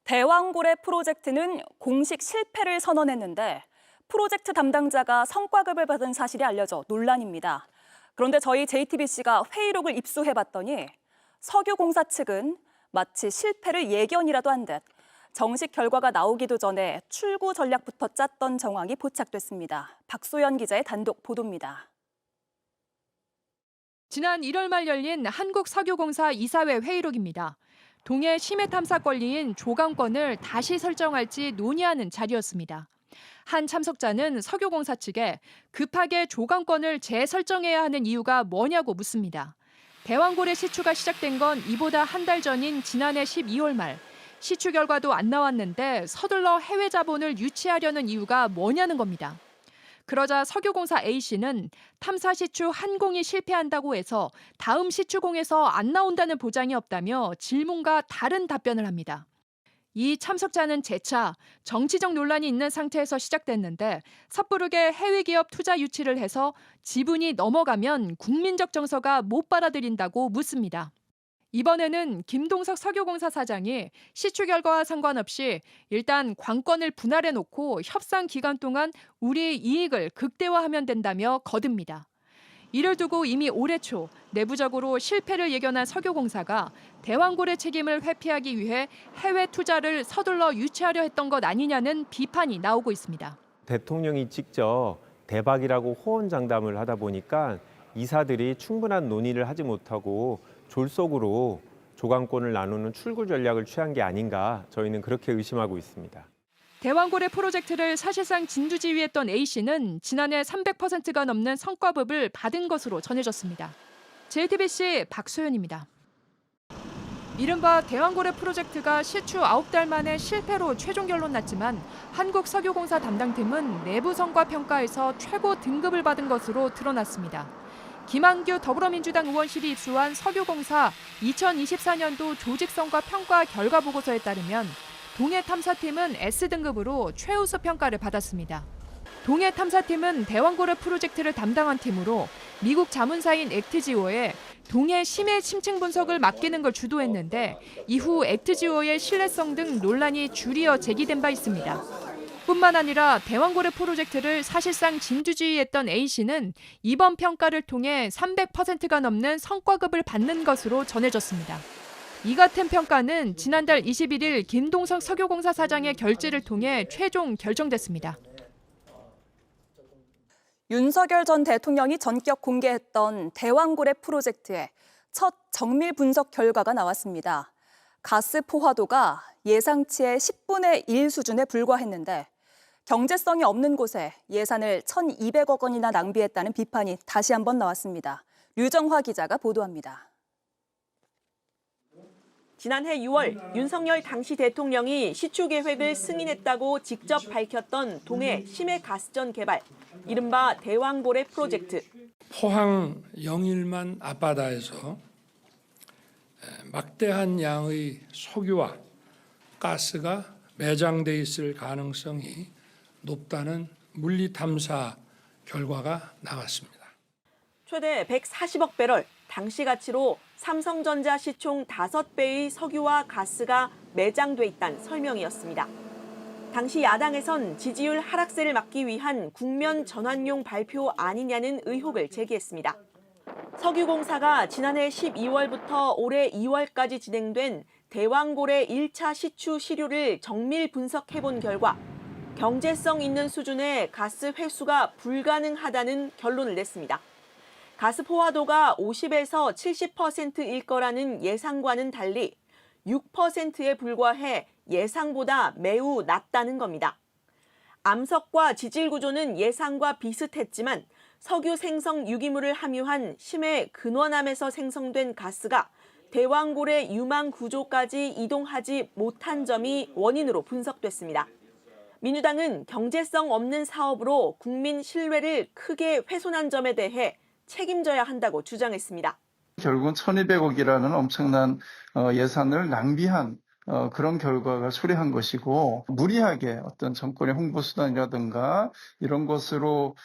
대왕고래 프로젝트는 공식 실패를 선언했는데 프로젝트 담당자가 성과급을 받은 사실이 알려져 논란입니다. 그런데 저희 JTBC가 회의록을 입수해봤더니 석유공사 측은 마치 실패를 예견이라도 한 듯 정식 결과가 나오기도 전에 출구 전략부터 짰던 정황이 포착됐습니다. 박소연 기자의 단독 보도입니다. 지난 1월 말 열린 한국석유공사 이사회 회의록입니다. 동해 심해 탐사 권리인 조강권을 다시 설정할지 논의하는 자리였습니다. 한 참석자는 석유공사 측에 급하게 조강권을 재설정해야 하는 이유가 뭐냐고 묻습니다. 대왕고래 시추가 시작된 건 이보다 한 달 전인 지난해 12월 말. 시추 결과도 안 나왔는데 서둘러 해외 자본을 유치하려는 이유가 뭐냐는 겁니다. 그러자 석유공사 A씨는 탐사 시추 한 공이 실패한다고 해서 다음 시추공에서 안 나온다는 보장이 없다며 질문과 다른 답변을 합니다. 이 참석자는 재차 정치적 논란이 있는 상태에서 시작됐는데 섣부르게 해외 기업 투자 유치를 해서 지분이 넘어가면 국민적 정서가 못 받아들인다고 묻습니다. 이번에는 김동석 석유공사 사장이 시추 결과와 상관없이 일단 관건을 분할해놓고 협상 기간 동안 우리의 이익을 극대화하면 된다며 거듭니다. 이를 두고 이미 올해 초 내부적으로 실패를 예견한 석유공사가 대왕고래 책임을 회피하기 위해 해외 투자를 서둘러 유치하려 했던 것 아니냐는 비판이 나오고 있습니다. 대통령이 직접 대박이라고 호언장담을 하다 보니까 이사들이 충분한 논의를 하지 못하고 졸속으로 조강권을 나누는 출구 전략을 취한 게 아닌가 저희는 그렇게 의심하고 있습니다. 대왕고래 프로젝트를 사실상 진두지휘했던 A씨는 지난해 300%가 넘는 성과급을 받은 것으로 전해졌습니다. JTBC 박소연입니다. 이른바 대왕고래 프로젝트가 시추 9달 만에 실패로 최종 결론 났지만 한국석유공사 담당팀은 내부 성과 평가에서 최고 등급을 받은 것으로 드러났습니다. 김한규 더불어민주당 의원실이 입수한 석유공사 2024년도 조직성과 평가 결과 보고서에 따르면 동해 탐사팀은 S등급으로 최우수 평가를 받았습니다. 동해 탐사팀은 대왕고래 프로젝트를 담당한 팀으로 미국 자문사인 액트지오에 동해 심해 심층 분석을 맡기는 걸 주도했는데 이후 액트지오의 신뢰성 등 논란이 줄이어 제기된 바 있습니다. 뿐만 아니라 대왕고래 프로젝트를 사실상 진두지휘했던 A씨는 이번 평가를 통해 300%가 넘는 성과급을 받는 것으로 전해졌습니다. 이 같은 평가는 지난달 21일 김동석 석유공사 사장의 결재를 통해 최종 결정됐습니다. 윤석열 전 대통령이 전격 공개했던 대왕고래 프로젝트의 첫 정밀 분석 결과가 나왔습니다. 가스 포화도가 예상치의 10분의 1 수준에 불과했는데 경제성이 없는 곳에 예산을 1,200억 원이나 낭비했다는 비판이 다시 한번 나왔습니다. 류정화 기자가 보도합니다. 지난해 6월 윤석열 당시 대통령이 시추 계획을 승인했다고 직접 밝혔던 동해 심해 가스전 개발, 이른바 대왕고래 프로젝트. 포항 영일만 앞바다에서 막대한 양의 석유와 가스가 매장돼 있을 가능성이 높다는 물리 탐사 결과가 나왔습니다. 최대 140억 배럴, 당시 가치로 삼성전자 시총 5배의 석유와 가스가 매장돼 있다는 설명이었습니다. 당시 야당에선 지지율 하락세를 막기 위한 국면 전환용 발표 아니냐는 의혹을 제기했습니다. 석유공사가 지난해 12월부터 올해 2월까지 진행된 대왕고래 1차 시추 시료를 정밀 분석해본 결과 경제성 있는 수준의 가스 회수가 불가능하다는 결론을 냈습니다. 가스 포화도가 50에서 70%일 거라는 예상과는 달리 6%에 불과해 예상보다 매우 낮다는 겁니다. 암석과 지질 구조는 예상과 비슷했지만 석유 생성 유기물을 함유한 심해 근원암에서 생성된 가스가 대왕고래 유망 구조까지 이동하지 못한 점이 원인으로 분석됐습니다. 민주당은 경제성 없는 사업으로 국민 신뢰를 크게 훼손한 점에 대해 책임져야 한다고 주장했습니다. 결국은 1,200억이라는 엄청난 예산을 낭비한 그런 결과가 수례한 것이고, 무리하게 어떤 정권의 홍보수단이라든가 이런 것으로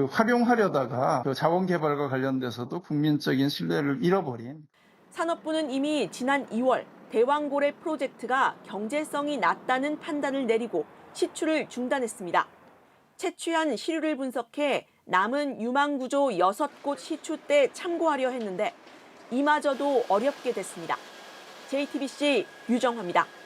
활용하려다가 자원 개발과 관련돼서도 국민적인 신뢰를 잃어버린. 산업부는 이미 지난 2월 대왕고래 프로젝트가 경제성이 낮다는 판단을 내리고 시추를 중단했습니다. 채취한 시류를 분석해 남은 유망구조 6곳 시추 때 참고하려 했는데 이마저도 어렵게 됐습니다. JTBC 유정화입니다.